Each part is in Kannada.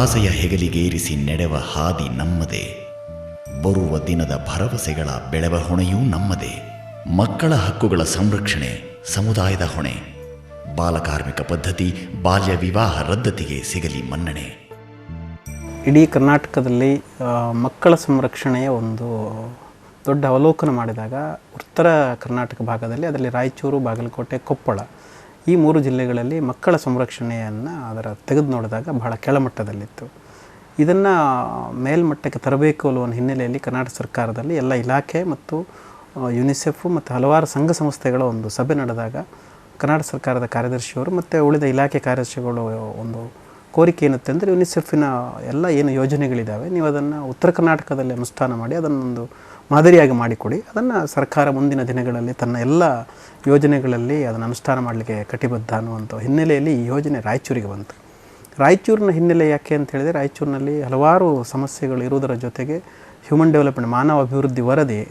ಆಸೆಯ ಹೆಗಲಿಗೇರಿಸಿ ನೆಡೆವ ಹಾದಿ ನಮ್ಮದೇ, ಬರುವ ದಿನದ ಭರವಸೆಗಳ ಬೆಳೆವ ಹೊಣೆಯೂ ನಮ್ಮದೇ. ಮಕ್ಕಳ ಹಕ್ಕುಗಳ ಸಂರಕ್ಷಣೆ ಸಮುದಾಯದ ಹೊಣೆ. ಬಾಲಕಾರ್ಮಿಕ ಪದ್ಧತಿ, ಬಾಲ್ಯ ವಿವಾಹ ರದ್ದತಿಗೆ ಸಿಗಲಿ ಮನ್ನಣೆ. ಇಡೀ ಕರ್ನಾಟಕದಲ್ಲಿ ಮಕ್ಕಳ ಸಂರಕ್ಷಣೆಯ ಒಂದು ದೊಡ್ಡ ಅವಲೋಕನ ಮಾಡಿದಾಗ ಉತ್ತರ ಕರ್ನಾಟಕ ಭಾಗದಲ್ಲಿ, ಅದರಲ್ಲಿ ರಾಯಚೂರು, ಬಾಗಲಕೋಟೆ, ಕೊಪ್ಪಳ ಈ 3 ಜಿಲ್ಲೆಗಳಲ್ಲಿ ಮಕ್ಕಳ ಸಂರಕ್ಷಣೆಯನ್ನು ತೆಗೆದು ನೋಡಿದಾಗ ಬಹಳ ಕೆಳಮಟ್ಟದಲ್ಲಿತ್ತು. ಇದನ್ನು ಮೇಲ್ಮಟ್ಟಕ್ಕೆ ತರಬೇಕು ಅನ್ನುವ ಹಿನ್ನೆಲೆಯಲ್ಲಿ ಕರ್ನಾಟಕ ಸರ್ಕಾರದಲ್ಲಿ ಎಲ್ಲ ಇಲಾಖೆ ಮತ್ತು ಯುನಿಸೆಫ್ ಮತ್ತು ಹಲವಾರು ಸಂಘ ಸಂಸ್ಥೆಗಳ ಒಂದು ಸಭೆ ನಡೆದಾಗ ಕರ್ನಾಟಕ ಸರ್ಕಾರದ ಕಾರ್ಯದರ್ಶಿಯವರು ಮತ್ತು ಉಳಿದ ಇಲಾಖೆ ಕಾರ್ಯದರ್ಶಿಗಳು ಒಂದು ಕೋರಿಕೆ ಏನುತ್ತೆ ಅಂದರೆ, ಯುನಿಸೆಫಿನ ಎಲ್ಲ ಏನು ಯೋಜನೆಗಳಿದ್ದಾವೆ ನೀವು ಅದನ್ನು ಉತ್ತರ ಕರ್ನಾಟಕದಲ್ಲಿ ಅನುಷ್ಠಾನ ಮಾಡಿ ಅದನ್ನೊಂದು ಮಾದರಿಯಾಗಿ ಮಾಡಿಕೊಡಿ. ಅದನ್ನು ಸರ್ಕಾರ ಮುಂದಿನ ದಿನಗಳಲ್ಲಿ ತನ್ನ ಎಲ್ಲ ಯೋಜನೆಗಳಲ್ಲಿ ಅದನ್ನು ಅನುಷ್ಠಾನ ಮಾಡಲಿಕ್ಕೆ ಕಟಿಬದ್ಧ ಅನ್ನುವಂಥ ಹಿನ್ನೆಲೆಯಲ್ಲಿ ಈ ಯೋಜನೆ ರಾಯಚೂರಿಗೆ ಬಂತು. ರಾಯಚೂರಿನ ಹಿನ್ನೆಲೆ ಯಾಕೆ ಅಂತ ಹೇಳಿದರೆ, ರಾಯಚೂರಿನಲ್ಲಿ ಹಲವಾರು ಸಮಸ್ಯೆಗಳು ಇರುವುದರ ಜೊತೆಗೆ ಹ್ಯೂಮನ್ ಡೆವಲಪ್ಮೆಂಟ್ ಮಾನವ ಅಭಿವೃದ್ಧಿ ವರದಿ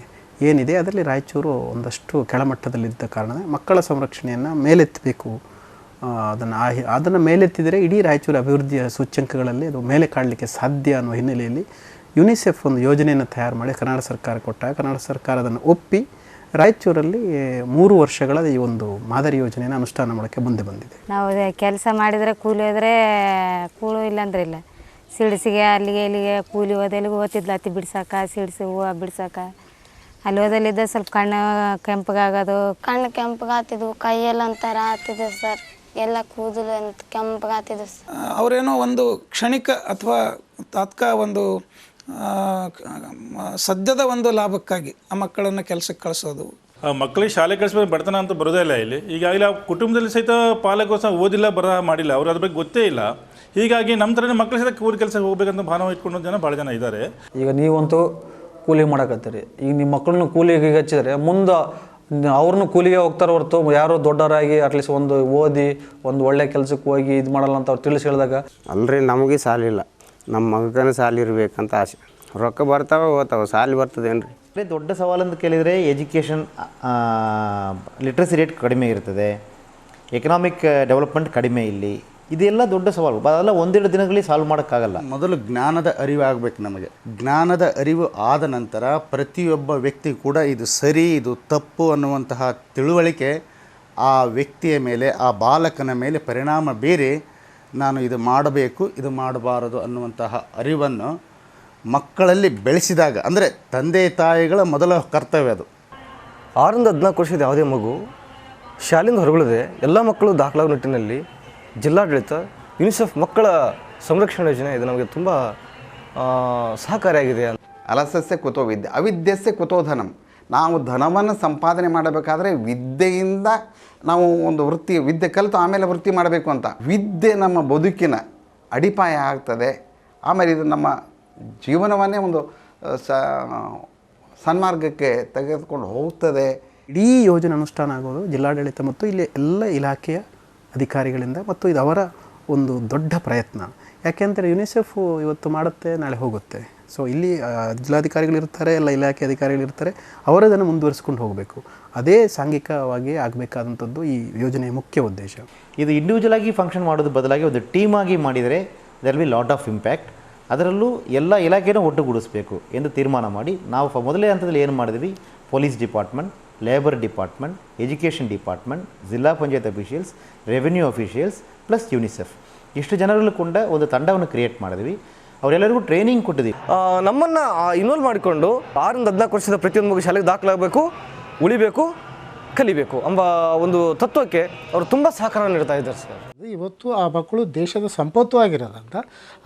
ಏನಿದೆ ಅದರಲ್ಲಿ ರಾಯಚೂರು ಒಂದಷ್ಟು ಕೆಳಮಟ್ಟದಲ್ಲಿದ್ದ ಕಾರಣ ಮಕ್ಕಳ ಸಂರಕ್ಷಣೆಯನ್ನು ಮೇಲೆತ್ತಬೇಕು. ಅದನ್ನು ಮೇಲೆತ್ತಿದರೆ ಇಡೀ ರಾಯಚೂರು ಅಭಿವೃದ್ಧಿಯ ಸೂಚ್ಯಂಕಗಳಲ್ಲಿ ಅದು ಮೇಲೆ ಕಾಣಲಿಕ್ಕೆ ಸಾಧ್ಯ ಅನ್ನೋ ಹಿನ್ನೆಲೆಯಲ್ಲಿ ಯುನಿಸೆಫ್ ಒಂದು ಯೋಜನೆಯನ್ನು ತಯಾರು ಮಾಡಿ ಕರ್ನಾಟಕ ಸರ್ಕಾರ ಕೊಟ್ಟಾಗ ಕರ್ನಾಟಕ ಸರ್ಕಾರ ಅದನ್ನು ಒಪ್ಪಿ ರಾಯಚೂರಲ್ಲಿ 3 ವರ್ಷಗಳ ಈ ಒಂದು ಮಾದರಿ ಯೋಜನೆಯನ್ನು ಅನುಷ್ಠಾನ ಮಾಡೋಕ್ಕೆ ಮುಂದೆ ಬಂದಿದೆ. ನಾವು ಕೆಲಸ ಮಾಡಿದರೆ ಕೂಲಿ ಹೋದರೆ ಕೂಳು ಇಲ್ಲಾಂದ್ರೆ ಇಲ್ಲ. ಸಿಡಿಸಿಗೆ ಅಲ್ಲಿಗೆ ಇಲ್ಲಿಗೆ ಕೂಲಿ ಹೋದಲ್ಲಿಗೆ ಓದ್ತಿದ್ಲ, ಹತ್ತಿ ಬಿಡ್ಸಕ್ಕೆ, ಸಿಡಿಸಿ ಹೂವು ಬಿಡ್ಸಕ್ಕೆ. ಅಲ್ಲಿ ಹೋದಲ್ಲಿದ್ದ ಸ್ವಲ್ಪ ಕಣ್ಣು ಕೆಂಪಗಾಗೋದು, ಕಣ್ಣು ಕೆಂಪಗಾಗ್ತಿದ್ವು, ಕೈಯೆಲ್ಲ ಒಂಥರ ಆಗ್ತಿದ್ವು ಸರ್, ಎಲ್ಲ ಕೂದಲು ಕೆಂಪಗಾಗ್ತಿದ್ವು ಸರ್. ಅವರೇನೋ ಒಂದು ಕ್ಷಣಿಕ ಅಥವಾ ಒಂದು ಸದ್ಯದ ಒಂದು ಲಾಭಕ್ಕಾಗಿ ಆ ಮಕ್ಕಳನ್ನು ಕೆಲಸಕ್ಕೆ ಕಳಿಸೋದು. ಮಕ್ಕಳಿಗೆ ಶಾಲೆ ಕಳಿಸ್ಬೇಕು ಬಡತನ ಅಂತ ಬರೋದೇ ಇಲ್ಲ ಇಲ್ಲಿ. ಈಗಾಗಲೇ ಆ ಕುಟುಂಬದಲ್ಲಿ ಸಹಿತ ಪಾಲಕರು ಓದಿಲ್ಲ, ಬರಹ ಮಾಡಿಲ್ಲ, ಅವರು ಅದ್ರ ಬಗ್ಗೆ ಗೊತ್ತೇ ಇಲ್ಲ. ಹೀಗಾಗಿ ನಮ್ಮ ಥರನೇ ಮಕ್ಕಳ ಸಹಿತ ಕೂಲಿ ಕೆಲಸಕ್ಕೆ ಹೋಗ್ಬೇಕಂತ ಭಾವನೆ ಇಟ್ಕೊಂಡು ಜನ ಭಾಳ ಜನ ಇದ್ದಾರೆ. ಈಗ ನೀವಂತೂ ಕೂಲಿ ಮಾಡಕತ್ತೀರಿ, ಈಗ ನಿಮ್ಮ ಮಕ್ಕಳನ್ನು ಕೂಲಿಗೆ ಹಚ್ಚಿದರೆ ಮುಂದೆ ಅವ್ರನ್ನೂ ಕೂಲಿಗೆ ಹೋಗ್ತಾರೆ ಹೊರತು ಯಾರೋ ದೊಡ್ಡವರಾಗಿ ಅಟ್ಲೀಸ್ಟ್ ಒಂದು ಓದಿ ಒಂದು ಒಳ್ಳೆ ಕೆಲಸಕ್ಕೆ ಹೋಗಿ ಇದು ಮಾಡಲ್ಲ ಅಂತ ಅವ್ರು ತಿಳಿಸಿ ಹೇಳಿದಾಗ, ಅಲ್ರಿ ನಮಗೆ ಸಾಲಿಲ್ಲ, ನಮ್ಮ ಮಗನ ಸಾಲ ಇರಬೇಕಂತ ಆಸೆ. ರೊಕ್ಕ ಬರ್ತಾವೆ ಹೋಗ್ತಾವೆ, ಸಾಲಿ ಬರ್ತದೇನು ರೀ. ದೊಡ್ಡ ಸವಾಲಂತ ಕೇಳಿದರೆ ಎಜುಕೇಷನ್ ಲಿಟ್ರಸಿ ರೇಟ್ ಕಡಿಮೆ ಇರ್ತದೆ, ಎಕನಾಮಿಕ್ ಡೆವಲಪ್ಮೆಂಟ್ ಕಡಿಮೆ ಇಲ್ಲಿ. ಇದೆಲ್ಲ ದೊಡ್ಡ ಸವಾಲು, ಅದೆಲ್ಲ 1-2 ದಿನಗಳಲ್ಲಿ ಸಾಲ್ವ್ ಮಾಡೋಕ್ಕಾಗಲ್ಲ. ಮೊದಲು ಜ್ಞಾನದ ಅರಿವು ಆಗಬೇಕು ನಮಗೆ. ಜ್ಞಾನದ ಅರಿವು ಆದ ನಂತರ ಪ್ರತಿಯೊಬ್ಬ ವ್ಯಕ್ತಿ ಕೂಡ ಇದು ಸರಿ ಇದು ತಪ್ಪು ಅನ್ನುವಂತಹ ತಿಳುವಳಿಕೆ ಆ ವ್ಯಕ್ತಿಯ ಮೇಲೆ, ಆ ಬಾಲಕನ ಮೇಲೆ ಪರಿಣಾಮ ಬೀರಿ ನಾನು ಇದು ಮಾಡಬೇಕು ಇದು ಮಾಡಬಾರದು ಅನ್ನುವಂತಹ ಅರಿವನ್ನು ಮಕ್ಕಳಲ್ಲಿ ಬೆಳೆಸಿದಾಗ, ಅಂದರೆ ತಂದೆ ತಾಯಿಗಳ ಮೊದಲ ಕರ್ತವ್ಯ ಅದು. 6-14 ವರ್ಷದ ಯಾವುದೇ ಮಗು ಶಾಲೆಯಿಂದ ಹೊರಗುಳಿದೆ ಎಲ್ಲ ಮಕ್ಕಳು ದಾಖಲಾಗುವ ನಿಟ್ಟಿನಲ್ಲಿ ಜಿಲ್ಲಾಡಳಿತ, ಯುನಿಸೆಫ್ ಮಕ್ಕಳ ಸಂರಕ್ಷಣಾ ಯೋಜನೆ ಇದು ನಮಗೆ ತುಂಬ ಸಹಕಾರಿಯಾಗಿದೆ. ಅಲಸಸ್ಯ ಕುತೋ ವಿದ್ಯೆ ಅವಿದ್ಯಸ್ಯ ಕುತೋ ಧನಂ. ನಾವು ಧನವನ್ನು ಸಂಪಾದನೆ ಮಾಡಬೇಕಾದ್ರೆ ವಿದ್ಯೆಯಿಂದ ನಾವು ಒಂದು ವಿದ್ಯೆ ಕಲಿತು ಆಮೇಲೆ ವೃತ್ತಿ ಮಾಡಬೇಕು ಅಂತ. ವಿದ್ಯೆ ನಮ್ಮ ಬದುಕಿನ ಅಡಿಪಾಯ ಆಗ್ತದೆ. ಆಮೇಲೆ ಇದು ನಮ್ಮ ಜೀವನವನ್ನೇ ಒಂದು ಸನ್ಮಾರ್ಗಕ್ಕೆ ತೆಗೆದುಕೊಂಡು ಹೋಗ್ತದೆ. ಇಡೀ ಯೋಜನೆ ಅನುಷ್ಠಾನ ಆಗೋದು ಜಿಲ್ಲಾಡಳಿತ ಮತ್ತು ಇಲ್ಲಿ ಎಲ್ಲ ಇಲಾಖೆಯ ಅಧಿಕಾರಿಗಳಿಂದ, ಮತ್ತು ಇದು ಅವರ ಒಂದು ದೊಡ್ಡ ಪ್ರಯತ್ನ. ಯಾಕೆಂದರೆ ಯುನಿಸೆಫ್ ಇವತ್ತು ಮಾಡುತ್ತೆ, ನಾಳೆ ಹೋಗುತ್ತೆ. ಸೊ ಇಲ್ಲಿ ಜಿಲ್ಲಾಧಿಕಾರಿಗಳಿರ್ತಾರೆ, ಎಲ್ಲ ಇಲಾಖೆ ಅಧಿಕಾರಿಗಳಿರ್ತಾರೆ, ಅವರದನ್ನು ಮುಂದುವರಿಸ್ಕೊಂಡು ಹೋಗಬೇಕು. ಅದೇ ಸಾಂಘಿಕವಾಗಿ ಆಗಬೇಕಾದಂಥದ್ದು ಈ ಯೋಜನೆಯ ಮುಖ್ಯ ಉದ್ದೇಶ. ಇದು ಇಂಡಿವಿಜುವಲ್ ಆಗಿ ಫಂಕ್ಷನ್ ಮಾಡೋದು ಬದಲಾಗಿ ಒಂದು ಟೀಮ್ ಆಗಿ ಮಾಡಿದರೆ there will lot of impact. ಅದರಲ್ಲೂ ಎಲ್ಲ ಇಲಾಖೆನೂ ಒಟ್ಟುಗೂಡಿಸಬೇಕು ಎಂದು ತೀರ್ಮಾನ ಮಾಡಿ ನಾವು ಮೊದಲೇ ಹಂತದಲ್ಲಿ ಏನು ಮಾಡಿದ್ವಿ, police department, labour department, education department, ಜಿಲ್ಲಾ panchayat officials, revenue officials plus UNICEF ಇಷ್ಟು ಜನರಲ್ಲೂ ಕೂಡ ಒಂದು ತಂಡವನ್ನು ಕ್ರಿಯೇಟ್ ಮಾಡಿದ್ವಿ. ಅವರೆಲ್ಲರಿಗೂ ಟ್ರೈನಿಂಗ್ ಕೊಟ್ಟಿದ್ದೀವಿ. ನಮ್ಮನ್ನು ಇನ್ವಾಲ್ವ್ ಮಾಡಿಕೊಂಡು 6-14 ವರ್ಷದ ಪ್ರತಿಯೊಂದು ಮಗು ಶಾಲೆಗೆ ದಾಖಲಾಗಬೇಕು, ಉಳಿಬೇಕು, ಕಲಿಬೇಕು ಎಂಬ ಒಂದು ತತ್ವಕ್ಕೆ ಅವರು ತುಂಬ ಸಹಕಾರ ನೀಡ್ತಾ ಇದ್ದಾರೆ ಸರ್. ಇವತ್ತು ಆ ಮಕ್ಕಳು ದೇಶದ ಸಂಪತ್ತು ಆಗಿರೋದ್ರಿಂದ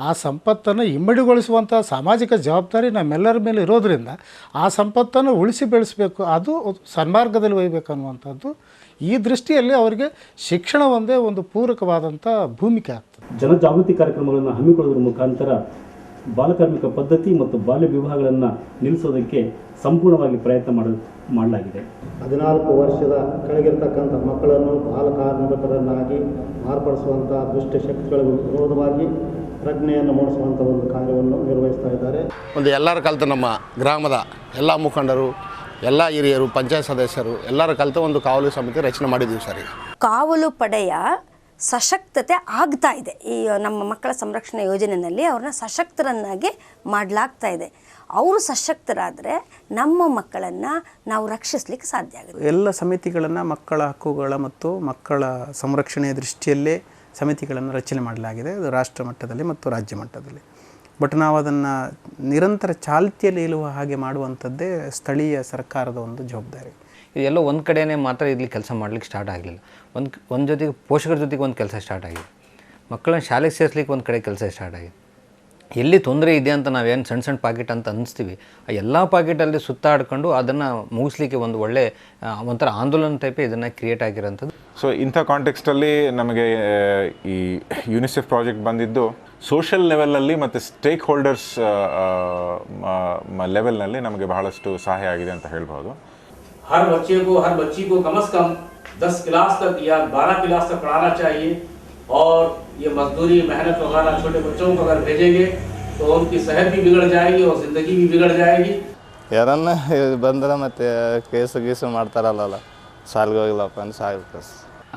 ಆ ಸಂಪತ್ತನ್ನು ಇಮ್ಮಡಿಗೊಳಿಸುವಂಥ ಸಾಮಾಜಿಕ ಜವಾಬ್ದಾರಿ ನಮ್ಮೆಲ್ಲರ ಮೇಲೆ ಇರೋದರಿಂದ ಆ ಸಂಪತ್ತನ್ನು ಉಳಿಸಿ ಬೆಳೆಸಬೇಕು, ಅದು ಸನ್ಮಾರ್ಗದಲ್ಲಿ ಒಯ್ಯಬೇಕು ಅನ್ನುವಂಥದ್ದು. ಈ ದೃಷ್ಟಿಯಲ್ಲಿ ಅವರಿಗೆ ಶಿಕ್ಷಣ ಒಂದೇ ಒಂದು ಪೂರಕವಾದಂಥ ಭೂಮಿಕೆ ಆಗ್ತದೆ. ಜನಜಾಗೃತಿ ಕಾರ್ಯಕ್ರಮಗಳನ್ನು ಹಮ್ಮಿಕೊಳ್ಳೋದ್ರ ಮುಖಾಂತರ ಬಾಲಕಾರ್ಮಿಕ ಪದ್ಧತಿ ಮತ್ತು ಬಾಲ್ಯ ವಿವಾಹಗಳನ್ನು ನಿಲ್ಲಿಸೋದಕ್ಕೆ ಸಂಪೂರ್ಣವಾಗಿ ಪ್ರಯತ್ನ ಮಾಡಲಾಗಿದೆ. 14 ವರ್ಷದ ಕೆಳಗಿರ್ತಕ್ಕಂಥ ಮಕ್ಕಳನ್ನು ಬಾಲಕಾರ್ಮಿಕರನ್ನಾಗಿ ಮಾರ್ಪಡಿಸುವಂಥ ದುಷ್ಟಶಕ್ತಿಗಳ ವಿರೋಧವಾಗಿ ಪ್ರಜ್ಞೆಯನ್ನು ಮೂಡಿಸುವಂಥ ಒಂದು ಕಾರ್ಯವನ್ನು ನಿರ್ವಹಿಸ್ತಾ ಇದ್ದಾರೆ. ಎಲ್ಲರೂ ಕಲಿತು ನಮ್ಮ ಗ್ರಾಮದ ಎಲ್ಲ ಮುಖಂಡರು, ಎಲ್ಲ ಹಿರಿಯರು, ಪಂಚಾಯತ್ ಸದಸ್ಯರು ಎಲ್ಲರೂ ಕಲಿತು ಒಂದು ಕಾವಲು ಸಮಿತಿ ರಚನೆ ಮಾಡಿದ್ದೀವಿ ಸರ್. ಕಾವಲು ಪಡೆಯ ಸಶಕ್ತತೆ ಆಗ್ತಾ ಇದೆ. ಈ ನಮ್ಮ ಮಕ್ಕಳ ಸಂರಕ್ಷಣಾ ಯೋಜನೆಯಲ್ಲಿ ಅವ್ರನ್ನ ಸಶಕ್ತರನ್ನಾಗಿ ಮಾಡಲಾಗ್ತಾ ಇದೆ. ಅವರು ಸಶಕ್ತರಾದರೆ ನಮ್ಮ ಮಕ್ಕಳನ್ನು ನಾವು ರಕ್ಷಿಸಲಿಕ್ಕೆ ಸಾಧ್ಯ ಆಗುತ್ತೆ. ಎಲ್ಲ ಸಮಿತಿಗಳನ್ನು ಮಕ್ಕಳ ಹಕ್ಕುಗಳ ಮತ್ತು ಮಕ್ಕಳ ಸಂರಕ್ಷಣೆಯ ದೃಷ್ಟಿಯಲ್ಲೇ ಸಮಿತಿಗಳನ್ನು ರಚನೆ ಮಾಡಲಾಗಿದೆ, ಅದು ರಾಷ್ಟ್ರ ಮಟ್ಟದಲ್ಲಿ ಮತ್ತು ರಾಜ್ಯ ಮಟ್ಟದಲ್ಲಿ. ಬಟ್ ನಾವು ಅದನ್ನು ನಿರಂತರ ಚಾಲ್ತಿಯಲ್ಲಿ ಇಳುವ ಹಾಗೆ ಮಾಡುವಂಥದ್ದೇ ಸ್ಥಳೀಯ ಸರ್ಕಾರದ ಒಂದು ಜವಾಬ್ದಾರಿ. ಇದೆಲ್ಲೋ ಒಂದು ಕಡೆಯೇ ಮಾತ್ರ ಇಲ್ಲಿ ಕೆಲಸ ಮಾಡಲಿಕ್ಕೆ ಸ್ಟಾರ್ಟ್ ಆಗಲಿಲ್ಲ. ಒಂದು ಜೊತೆಗೆ ಪೋಷಕರ ಜೊತೆಗೆ ಒಂದು ಕೆಲಸ ಸ್ಟಾರ್ಟ್ ಆಗಿದೆ, ಮಕ್ಕಳನ್ನ ಶಾಲೆಗೆ ಸೇರಿಸ್ಲಿಕ್ಕೆ ಒಂದು ಕಡೆ ಕೆಲಸ ಸ್ಟಾರ್ಟ್ ಆಗಿದೆ. ಎಲ್ಲಿ ತೊಂದರೆ ಇದೆ ಅಂತ ನಾವೇನು ಸಣ್ಣ ಸಣ್ಣ ಪಾಕೆಟ್ ಅಂತ ಅನ್ನಿಸ್ತೀವಿ, ಆ ಎಲ್ಲ ಪಾಕೆಟಲ್ಲಿ ಸುತ್ತಾಡ್ಕೊಂಡು ಅದನ್ನು ಮುಗಿಸ್ಲಿಕ್ಕೆ ಒಂದು ಒಳ್ಳೆ ಒಂಥರ ಆಂದೋಲನ ಟೈಪೇ ಇದನ್ನು ಕ್ರಿಯೇಟ್ ಆಗಿರೋಂಥದ್ದು. ಸೊ ಇಂಥ ಕಾಂಟೆಕ್ಸ್ಟಲ್ಲಿ ನಮಗೆ ಈ ಯುನಿಸೆಫ್ ಪ್ರಾಜೆಕ್ಟ್ ಬಂದಿದ್ದು ಸೋಷಿಯಲ್ ಲೆವೆಲಲ್ಲಿ ಮತ್ತು ಸ್ಟೇಕ್ ಹೋಲ್ಡರ್ಸ್ ಲೆವೆಲ್ನಲ್ಲಿ ನಮಗೆ ಬಹಳಷ್ಟು ಸಹಾಯ ಆಗಿದೆ ಅಂತ ಹೇಳ್ಬೋದು. हर बच्ची को कम से कम 10 क्लास तक या 12 क्लास तक पढ़ाना चाहिए और ये मजदूरी मेहनत वगैरह छोटे बच्चों को अगर भेजेंगे तो उनकी सेहत भी बिगड़ जाएगी और ज़िंदगी भी बिगड़ जाएगी. ಯಾರನ್ನ ಬಂದ್ರೆ ಮತ್ತೆ ಕೇಸು ಮಾಡ್ತಾರಲ್ಲ ಸಾಲಿಗೆ ಹೋಗಿಲ್ಲಪ್ಪ ಅಂತ ಸಾಗುತ್ತೆ.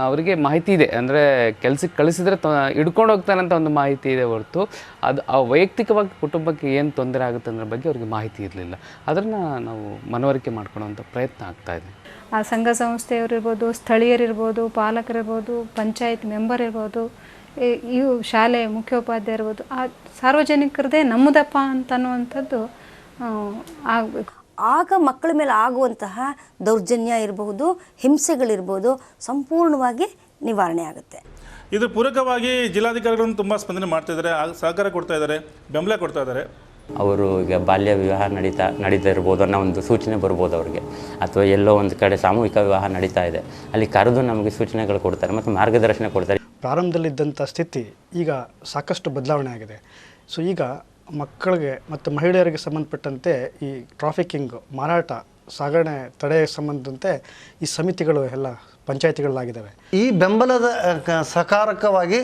ಅವರಿಗೆ ಮಾಹಿತಿ ಇದೆ, ಅಂದರೆ ಕೆಲಸಕ್ಕೆ ಕಳಿಸಿದರೆ ಹಿಡ್ಕೊಂಡು ಹೋಗ್ತಾನೆ ಅಂತ ಒಂದು ಮಾಹಿತಿ ಇದೆ ಹೊರತು ಅದು ವೈಯಕ್ತಿಕವಾಗಿ ಕುಟುಂಬಕ್ಕೆ ಏನು ತೊಂದರೆ ಆಗುತ್ತೆ ಅನ್ನೋ ಬಗ್ಗೆ ಅವ್ರಿಗೆ ಮಾಹಿತಿ ಇರಲಿಲ್ಲ. ಅದನ್ನು ನಾವು ಮನವರಿಕೆ ಮಾಡ್ಕೊಳ್ಳೋವಂಥ ಪ್ರಯತ್ನ ಆಗ್ತಾಯಿದೆ. ಆ ಸಂಘ ಸಂಸ್ಥೆಯವರಿರ್ಬೋದು, ಸ್ಥಳೀಯರಿರ್ಬೋದು, ಪಾಲಕರಿರ್ಬೋದು, ಪಂಚಾಯತ್ ಮೆಂಬರ್ ಇರ್ಬೋದು, ಇವು ಶಾಲೆ ಮುಖ್ಯೋಪಾಧ್ಯಾಯ ಇರ್ಬೋದು, ಆ ಸಾರ್ವಜನಿಕರದೇ ನಮ್ಮದಪ್ಪ ಅಂತನ್ನುವಂಥದ್ದು ಆಗಬೇಕು. ಆಗ ಮಕ್ಕಳ ಮೇಲೆ ಆಗುವಂತಹ ದೌರ್ಜನ್ಯ ಇರಬಹುದು, ಹಿಂಸೆಗಳಿರ್ಬೋದು, ಸಂಪೂರ್ಣವಾಗಿ ನಿವಾರಣೆ ಆಗುತ್ತೆ. ಇದು ಪೂರಕವಾಗಿ ಜಿಲ್ಲಾಧಿಕಾರಿಗಳನ್ನು ತುಂಬ ಸ್ಪಂದನೆ ಮಾಡ್ತಾ ಇದ್ದಾರೆ, ಸಹಕಾರ ಕೊಡ್ತಾ ಇದ್ದಾರೆ, ಬೆಂಬಲ ಕೊಡ್ತಾ ಇದ್ದಾರೆ. ಅವರು ಈಗ ಬಾಲ್ಯ ವಿವಾಹ ನಡೀತಾ ಇರ್ಬೋದು ಅನ್ನೋ ಒಂದು ಸೂಚನೆ ಬರ್ಬೋದು ಅವ್ರಿಗೆ, ಅಥವಾ ಎಲ್ಲೋ ಒಂದು ಕಡೆ ಸಾಮೂಹಿಕ ವಿವಾಹ ನಡೀತಾ ಇದೆ, ಅಲ್ಲಿ ಕರೆದು ನಮಗೆ ಸೂಚನೆಗಳು ಕೊಡ್ತಾರೆ ಮತ್ತು ಮಾರ್ಗದರ್ಶನ ಕೊಡ್ತಾರೆ. ಪ್ರಾರಂಭದಲ್ಲಿದ್ದಂಥ ಸ್ಥಿತಿ ಈಗ ಸಾಕಷ್ಟು ಬದಲಾವಣೆ ಆಗಿದೆ. ಸೊ ಈಗ ಮಕ್ಕಳಿಗೆ ಮತ್ತು ಮಹಿಳೆಯರಿಗೆ ಸಂಬಂಧಪಟ್ಟಂತೆ ಈ ಟ್ರಾಫಿಕಿಂಗ್, ಮಾರಾಟ, ಸಾಗಣೆ ತಡೆ ಸಂಬಂಧದಂತೆ ಈ ಸಮಿತಿಗಳು ಎಲ್ಲ ಪಂಚಾಯತಿಗಳಾಗಿದ್ದಾವೆ. ಈ ಬೆಂಬಲದ ಸಕಾರಕವಾಗಿ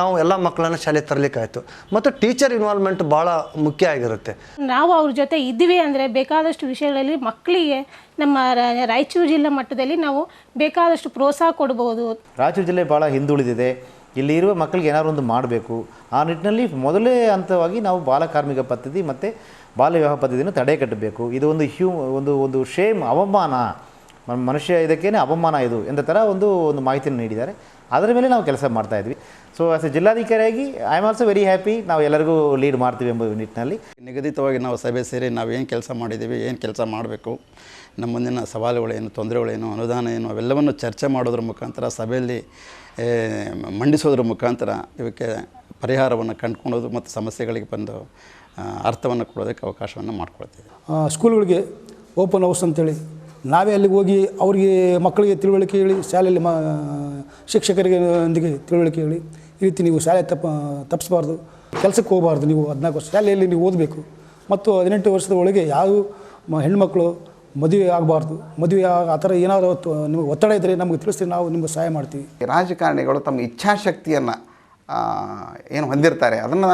ನಾವು ಎಲ್ಲ ಮಕ್ಕಳನ್ನು ಶಾಲೆಗೆ ತರಲಿಕ್ಕಾಯಿತು ಮತ್ತು ಟೀಚರ್ ಇನ್ವಾಲ್ವ್ಮೆಂಟ್ ಭಾಳ ಮುಖ್ಯ ಆಗಿರುತ್ತೆ. ನಾವು ಅವ್ರ ಜೊತೆ ಇದ್ದೀವಿ ಅಂದರೆ ಬೇಕಾದಷ್ಟು ವಿಷಯಗಳಲ್ಲಿ ಮಕ್ಕಳಿಗೆ ನಮ್ಮ ರಾಯಚೂರು ಜಿಲ್ಲಾ ಮಟ್ಟದಲ್ಲಿ ನಾವು ಬೇಕಾದಷ್ಟು ಪ್ರೋತ್ಸಾಹ ಕೊಡ್ಬೋದು. ರಾಯಚೂರು ಜಿಲ್ಲೆ ಭಾಳ ಹಿಂದುಳಿದಿದೆ, ಇಲ್ಲಿ ಇರುವ ಮಕ್ಕಳಿಗೆ ಏನಾದ್ರು ಒಂದು ಮಾಡಬೇಕು. ಆ ನಿಟ್ಟಿನಲ್ಲಿ ಮೊದಲೇ ಹಂತವಾಗಿ ನಾವು ಬಾಲಕಾರ್ಮಿಕ ಪದ್ಧತಿ ಮತ್ತು ಬಾಲ್ಯ ವಿವಾಹ ಪದ್ಧತಿಯನ್ನು ತಡೆ ಕಟ್ಟಬೇಕು. ಇದು ಒಂದು ಶೇಮ್, ಅವಮಾನ, ಮನುಷ್ಯ ಇದಕ್ಕೇನೆ ಅವಮಾನ ಇದು ಎಂದ ಥರ ಒಂದು ಮಾಹಿತಿಯನ್ನು ನೀಡಿದ್ದಾರೆ. ಅದರ ಮೇಲೆ ನಾವು ಕೆಲಸ ಮಾಡ್ತಾಯಿದ್ವಿ. ಸೊ ಆಸ್ ಎ ಜಿಲ್ಲಾಧಿಕಾರಿಯಾಗಿ I am also very happy, ನಾವು ಎಲ್ಲರಿಗೂ ಲೀಡ್ ಮಾಡ್ತೀವಿ ಎಂಬ ನಿಟ್ಟಿನಲ್ಲಿ ನಿಗದಿತವಾಗಿ ನಾವು ಸಭೆ ಸೇರಿ ನಾವು ಏನು ಕೆಲಸ ಮಾಡಿದ್ದೀವಿ, ಏನು ಕೆಲಸ ಮಾಡಬೇಕು, ನಮ್ಮ ಮುಂದಿನ ಸವಾಲುಗಳೇನು, ತೊಂದರೆಗಳೇನು, ಅನುದಾನ ಏನು, ಅವೆಲ್ಲವನ್ನು ಚರ್ಚೆ ಮಾಡೋದ್ರ ಮುಖಾಂತರ, ಸಭೆಯಲ್ಲಿ ಮಂಡಿಸೋದ್ರ ಮುಖಾಂತರ ಇವಕ್ಕೆ ಪರಿಹಾರವನ್ನು ಕಂಡುಕೊಳ್ಳೋದು ಮತ್ತು ಸಮಸ್ಯೆಗಳಿಗೆ ಬಂದು ಅರ್ಥವನ್ನು ಕೊಡೋದಕ್ಕೆ ಅವಕಾಶವನ್ನು ಮಾಡಿಕೊಳ್ತೀವಿ. ಸ್ಕೂಲ್ಗಳಿಗೆ ಓಪನ್ ಹೌಸ್ ಅಂತೇಳಿ ನಾವೇ ಅಲ್ಲಿಗೆ ಹೋಗಿ ಅವರಿಗೆ ಮಕ್ಕಳಿಗೆ ತಿಳುವಳಿಕೆ ಹೇಳಿ, ಶಾಲೆಯಲ್ಲಿ ಶಿಕ್ಷಕರಿಗೆ ಒಂದಿಗೆ ತಿಳುವಳಿಕೆ ಹೇಳಿ, ಈ ರೀತಿ ನೀವು ಶಾಲೆ ತಪ್ಪಿಸಬಾರ್ದು, ಕೆಲಸಕ್ಕೆ ಹೋಗಬಾರ್ದು, ನೀವು 14 ವರ್ಷ ಶಾಲೆಯಲ್ಲಿ ನೀವು ಓದಬೇಕು ಮತ್ತು 18 ವರ್ಷದ ಒಳಗೆ ಯಾವ ಹೆಣ್ಮಕ್ಳು ಮದುವೆ ಆಗಬಾರ್ದು, ಮದುವೆ ಆ ಥರ ಏನಾದರೂ ನಿಮಗೆ ಒತ್ತಡ ಇದ್ದರೆ ನಮಗೆ ತಿಳಿಸ್ತೀವಿ, ನಾವು ನಿಮಗೆ ಸಹಾಯ ಮಾಡ್ತೀವಿ. ರಾಜಕಾರಣಿಗಳು ತಮ್ಮ ಇಚ್ಛಾಶಕ್ತಿಯನ್ನು ಏನು ಹೊಂದಿರ್ತಾರೆ ಅದನ್ನು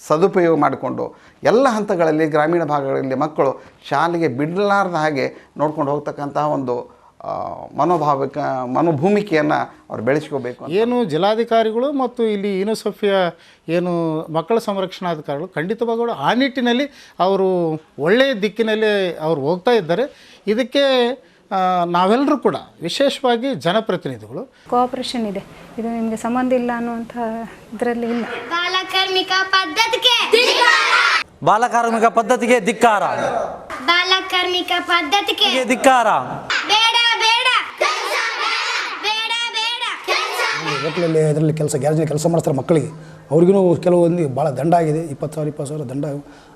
ಸದುಪಯೋಗ ಮಾಡಿಕೊಂಡು ಎಲ್ಲ ಹಂತಗಳಲ್ಲಿ ಗ್ರಾಮೀಣ ಭಾಗಗಳಲ್ಲಿ ಮಕ್ಕಳು ಶಾಲೆಗೆ ಬಿಡಲಾರ್ದ ಹಾಗೆ ನೋಡ್ಕೊಂಡು ಹೋಗ್ತಕ್ಕಂತಹ ಒಂದು ಮನೋಭೂಮಿಕೆಯನ್ನು ಅವ್ರು ಬೆಳೆಸ್ಕೋಬೇಕು. ಏನು ಜಿಲ್ಲಾಧಿಕಾರಿಗಳು ಮತ್ತು ಇಲ್ಲಿ ಯುನಿಸೆಫ್ಯ ಏನು ಮಕ್ಕಳ ಸಂರಕ್ಷಣಾಧಿಕಾರಿಗಳು ಖಂಡಿತವಾಗೂ ಆ ನಿಟ್ಟಿನಲ್ಲಿ ಅವರು ಒಳ್ಳೆಯ ದಿಕ್ಕಿನಲ್ಲಿ ಅವರು ಹೋಗ್ತಾ ಇದ್ದಾರೆ. ಇದಕ್ಕೆ ನಾವೆಲ್ಲರೂ ಕೂಡ ವಿಶೇಷವಾಗಿ ಜನಪ್ರತಿನಿಧಿಗಳು ಕೋಆಪರೇಷನ್ ಇದೆ, ಇದು ನಿಮಗೆ ಸಂಬಂಧ ಇಲ್ಲ ಅನ್ನುವಂಥ ಇದರಲ್ಲಿ ಇಲ್ಲ. ಬಾಲಕಾರ್ಮಿಕ ಪದ್ಧತಿಗೆ ಬಾಲಕಾರ್ಮಿಕ ಪದ್ಧತಿಗೆ ಧಿಕ್ಕಾರ, ಬಾಲಕಾರ್ಮಿಕ ಪದ್ಧತಿಗೆ ಧಿಕ್ಕಾರ. ಬೇಡ ಬೇಡ ಹೋಟ್ಲಲ್ಲಿ ಅದರಲ್ಲಿ ಗ್ಯಾರೇಜ್ನಲ್ಲಿ ಕೆಲಸ ಮಾಡ್ತಾರೆ ಮಕ್ಕಳಿಗೆ, ಅವ್ರಿಗೂ ಕೆಲವೊಂದು ಭಾಳ ದಂಡ ಆಗಿದೆ, 20,000 ದಂಡ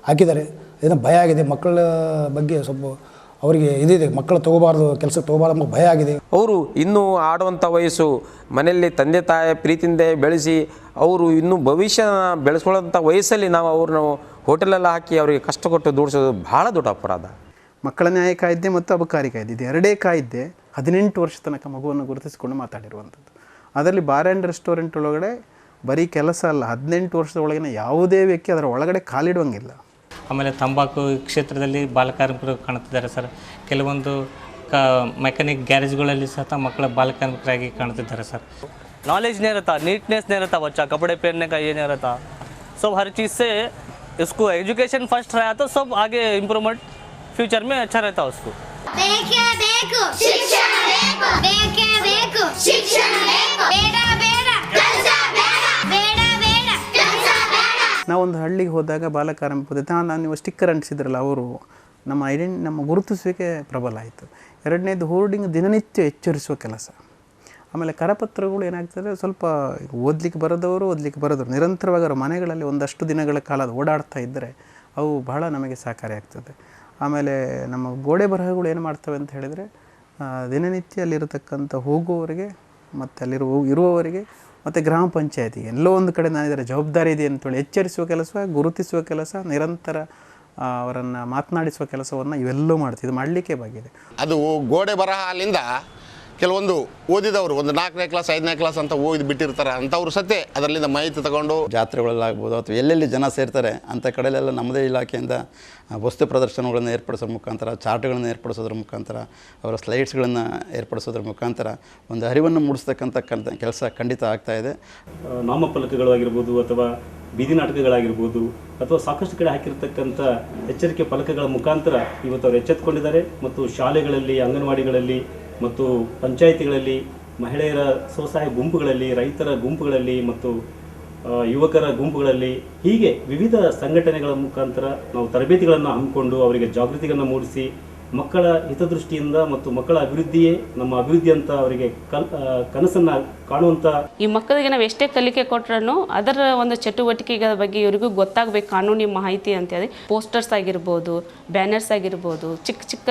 ಹಾಕಿದ್ದಾರೆ. ಏನೋ ಭಯ ಆಗಿದೆ ಮಕ್ಕಳ ಬಗ್ಗೆ, ಸ್ವಲ್ಪ ಅವರಿಗೆ ಇದಿದೆ, ಮಕ್ಕಳು ತೊಗೋಬಾರ್ದು, ಕೆಲಸಕ್ಕೆ ತೊಗೋಬಾರ್ದು ಅನ್ನೋ ಭಯ ಆಗಿದೆ. ಅವರು ಇನ್ನೂ ಆಡುವಂಥ ವಯಸ್ಸು, ಮನೆಯಲ್ಲಿ ತಂದೆ ತಾಯಿ ಪ್ರೀತಿಯಿಂದ ಬೆಳೆಸಿ ಅವರು ಇನ್ನೂ ಭವಿಷ್ಯ ಬೆಳೆಸ್ಕೊಳ್ಳೋಂಥ ವಯಸ್ಸಲ್ಲಿ ನಾವು ಅವ್ರನ್ನ ಹೋಟೆಲೆಲ್ಲ ಹಾಕಿ ಅವರಿಗೆ ಕಷ್ಟ ಕೊಟ್ಟು ದೂಡಿಸೋದು ಭಾಳ ದೊಡ್ಡ ಅಪರಾಧ. ಮಕ್ಕಳ ನ್ಯಾಯ ಕಾಯ್ದೆ ಮತ್ತು ಅಬಕಾರಿ ಕಾಯ್ದೆ, ಇದು ಎರಡೇ ಕಾಯ್ದೆ 18 ವರ್ಷ ತನಕ ಮಗುವನ್ನು ಗುರುತಿಸಿಕೊಂಡು ಮಾತಾಡಿರುವಂಥದ್ದು. ಅದರಲ್ಲಿ ಬಾರ್ ಆ್ಯಂಡ್ ರೆಸ್ಟೋರೆಂಟ್ ಒಳಗಡೆ ಬರೀ ಕೆಲಸ ಅಲ್ಲ, 18 ವರ್ಷದ ಒಳಗಿನ ಯಾವುದೇ ವ್ಯಕ್ತಿ ಅದರ ಒಳಗಡೆ ಕಾಲಿಡುವಂಗಿಲ್ಲ. ಆಮೇಲೆ ತಂಬಾಕು ಕ್ಷೇತ್ರದಲ್ಲಿ ಬಾಲಕಾರ್ಮಿಕರು ಕಾಣುತ್ತಿದ್ದಾರೆ ಸರ್. ಕೆಲವೊಂದು ಮೆಕ್ಯಾನಿಕ್ ಗ್ಯಾರೇಜ್ಗಳಲ್ಲಿ ಸಹ ಮಕ್ಕಳ ಬಾಲಕಾರ್ಮಿಕರಾಗಿ ಕಾಣುತ್ತಿದ್ದಾರೆ ಸರ್. नॉलेज नहीं रहता, नीटनेस नहीं रहता, बच्चा कपड़े पहनने का ये नहीं रहता, सब हर चीज़ से इसको एजुकेशन फर्स्ट रहा तो सब आगे इम्प्रूवमेंट फ्यूचर में अच्छा रहता उसको। ನಾವೊಂದು ಹಳ್ಳಿಗೆ ಹೋದಾಗ ಬಾಲಕಾರ್ಮಿಕ ಪದ್ಧತಿ ನೀವು ಸ್ಟಿಕ್ಕರ್ ಅಂಟಿಸಿದ್ರಲ್ಲ, ಅವರು ನಮ್ಮ ಗುರುತಿಸುವಿಕೆ ಪ್ರಬಲ ಆಯಿತು. ಎರಡನೇದು ಹೋರ್ಡಿಂಗ್ ದಿನನಿತ್ಯ ಎಚ್ಚರಿಸುವ ಕೆಲಸ. ಆಮೇಲೆ ಕರಪತ್ರಗಳು ಏನಾಗ್ತದೆ, ಸ್ವಲ್ಪ ಓದಲಿಕ್ಕೆ ಬರೋದವರು ನಿರಂತರವಾಗಿ ಅವರ ಮನೆಗಳಲ್ಲಿ ಒಂದಷ್ಟು ದಿನಗಳ ಕಾಲ ಓಡಾಡ್ತಾ ಇದ್ದರೆ ಅವು ಬಹಳ ನಮಗೆ ಸಹಕಾರಿಯಾಗ್ತದೆ. ಆಮೇಲೆ ನಮ್ಮ ಗೋಡೆ ಬರಹಗಳು ಏನು ಮಾಡ್ತವೆ ಅಂತ ಹೇಳಿದರೆ, ದಿನನಿತ್ಯ ಅಲ್ಲಿರತಕ್ಕಂಥ ಹೋಗುವವರಿಗೆ ಮತ್ತು ಇರುವವರಿಗೆ ಮತ್ತು ಗ್ರಾಮ ಪಂಚಾಯತಿಗೆ ಎಲ್ಲೋ ಒಂದು ಕಡೆ ನಾನು ಇದರ ಜವಾಬ್ದಾರಿ ಇದೆ ಅಂತೇಳಿ ಎಚ್ಚರಿಸುವ ಕೆಲಸ, ಗುರುತಿಸುವ ಕೆಲಸ, ನಿರಂತರ ಅವರನ್ನು ಮಾತನಾಡಿಸುವ ಕೆಲಸವನ್ನು ಇವೆಲ್ಲವೂ ಮಾಡ್ತೀವಿ. ಇದು ಮಾಡಲಿಕ್ಕೆ ಬಾಗಿದೆ. ಅದು ಗೋಡೆ ಬರಹ ಅಲ್ಲಿಂದ ಕೆಲವೊಂದು ಓದಿದವರು ಒಂದು 4ನೇ ಕ್ಲಾಸ್ 5ನೇ ಕ್ಲಾಸ್ ಅಂತ ಓದಿ ಬಿಟ್ಟಿರ್ತಾರೆ, ಅಂಥವ್ರು ಸತ್ಯ ಅದರಲ್ಲಿಂದ ಮಾಹಿತಿ ತಗೊಂಡು ಜಾತ್ರೆಗಳಲ್ಲಾಗ್ಬೋದು ಅಥವಾ ಎಲ್ಲೆಲ್ಲಿ ಜನ ಸೇರ್ತಾರೆ ಅಂಥ ಕಡೆಯಲ್ಲೆಲ್ಲ ನಮ್ಮದೇ ಇಲಾಖೆಯಿಂದ ವಸ್ತು ಪ್ರದರ್ಶನಗಳನ್ನು ಏರ್ಪಡಿಸೋದ್ರ ಮುಖಾಂತರ, ಚಾರ್ಟ್ಗಳನ್ನು ಏರ್ಪಡಿಸೋದ್ರ ಮುಖಾಂತರ, ಅವರ ಸ್ಲೈಡ್ಸ್ಗಳನ್ನು ಏರ್ಪಡಿಸೋದ್ರ ಮುಖಾಂತರ ಒಂದು ಅರಿವನ್ನು ಮೂಡಿಸ್ತಕ್ಕಂಥ ಕೆಲಸ ಖಂಡಿತ ಆಗ್ತಾಯಿದೆ. ನಾಮಫಲಕಗಳು ಆಗಿರ್ಬೋದು ಅಥವಾ ಬೀದಿ ನಾಟಕಗಳಾಗಿರ್ಬೋದು ಅಥವಾ ಸಾಕಷ್ಟು ಕಡೆ ಹಾಕಿರ್ತಕ್ಕಂಥ ಎಚ್ಚರಿಕೆ ಫಲಕಗಳ ಮುಖಾಂತರ ಇವತ್ತು ಅವರು ಎಚ್ಚೆತ್ತುಕೊಂಡಿದ್ದಾರೆ. ಮತ್ತು ಶಾಲೆಗಳಲ್ಲಿ, ಅಂಗನವಾಡಿಗಳಲ್ಲಿ ಮತ್ತು ಪಂಚಾಯಿತಿಗಳಲ್ಲಿ, ಮಹಿಳೆಯರ ಸ್ವಸಹಾಯ ಗುಂಪುಗಳಲ್ಲಿ, ರೈತರ ಗುಂಪುಗಳಲ್ಲಿ ಮತ್ತು ಯುವಕರ ಗುಂಪುಗಳಲ್ಲಿ ಹೀಗೆ ವಿವಿಧ ಸಂಘಟನೆಗಳ ಮುಖಾಂತರ ನಾವು ತರಬೇತಿಗಳನ್ನು ಹಮ್ಮಿಕೊಂಡು ಅವರಿಗೆ ಜಾಗೃತಿಗಳನ್ನು ಮೂಡಿಸಿ ಮಕ್ಕಳ ಹಿತದೃಷ್ಟಿಯಿಂದ ಮತ್ತು ಮಕ್ಕಳ ಅಭಿವೃದ್ಧಿಯೇ ನಮ್ಮ ಅಭಿವೃದ್ಧಿ ಅಂತ ಅವರಿಗೆ ಕನಸನ್ನು ಕಾಣುವಂಥ ಈ ಮಕ್ಕಳಿಗೆ ನಾವು ಎಷ್ಟೇ ಕಲಿಕೆ ಕೊಟ್ರೂ ಅದರ ಒಂದು ಚಟುವಟಿಕೆಗಳ ಬಗ್ಗೆ ಇವರಿಗೂ ಗೊತ್ತಾಗಬೇಕು, ಕಾನೂನಿ ಮಾಹಿತಿ ಅಂತೇಳಿ ಪೋಸ್ಟರ್ಸ್ ಆಗಿರ್ಬೋದು, ಬ್ಯಾನರ್ಸ್ ಆಗಿರ್ಬೋದು, ಚಿಕ್ಕ ಚಿಕ್ಕ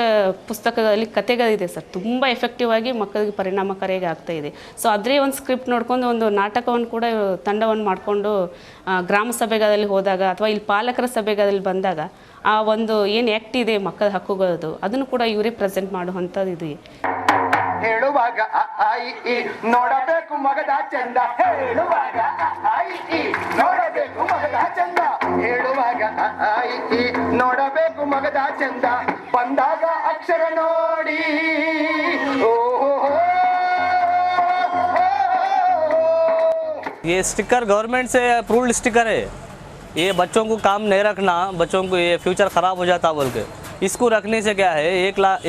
ಪುಸ್ತಕದಲ್ಲಿ ಕಥೆಗಳಿದೆ ಸರ್, ತುಂಬ ಎಫೆಕ್ಟಿವ್ ಆಗಿ ಮಕ್ಕಳಿಗೆ ಪರಿಣಾಮಕಾರಿಯಾಗಿ ಆಗ್ತಾ ಇದೆ. ಸೊ ಅದೇ ಒಂದು ಸ್ಕ್ರಿಪ್ಟ್ ನೋಡ್ಕೊಂಡು ಒಂದು ನಾಟಕವನ್ನು ಕೂಡ ತಂಡವನ್ನು ಮಾಡಿಕೊಂಡು ಗ್ರಾಮ ಸಭೆಗಳಲ್ಲಿ ಹೋದಾಗ ಅಥವಾ ಇಲ್ಲಿ ಪಾಲಕರ ಸಭೆಗಳಲ್ಲಿ ಬಂದಾಗ ಆ ಒಂದು ಏನು ಆ್ಯಕ್ಟ್ ಇದೆ ಮಕ್ಕಳ ಹಕ್ಕುಗಳದು ಅದನ್ನು ಕೂಡ ಇವರೇ ಪ್ರೆಸೆಂಟ್ ಮಾಡುವಂಥದ್ದು ಇದೆ. ಹೇಳುವಾಗ ನೋಡಬೇಕು ಮಗದ ಚಂದ, ಹೇಳುವಾಗ ನೋಡಬೇಕು ಮಗದ ಚಂದ, ಹೇಳುವಾಗ ನೋಡಬೇಕು ಮಗದ ಚಂದ, ಬಂದಾಗ ಅಕ್ಷರ ನೋಡಿ. ये स्टिकर गवर्नमेंट से अप्रूव्ड स्टिकर है, ये बच्चों को काम नहीं रखना, बच्चों को ये फ्यूचर ख़राब हो जाता बोल के इसको रखने से क्या है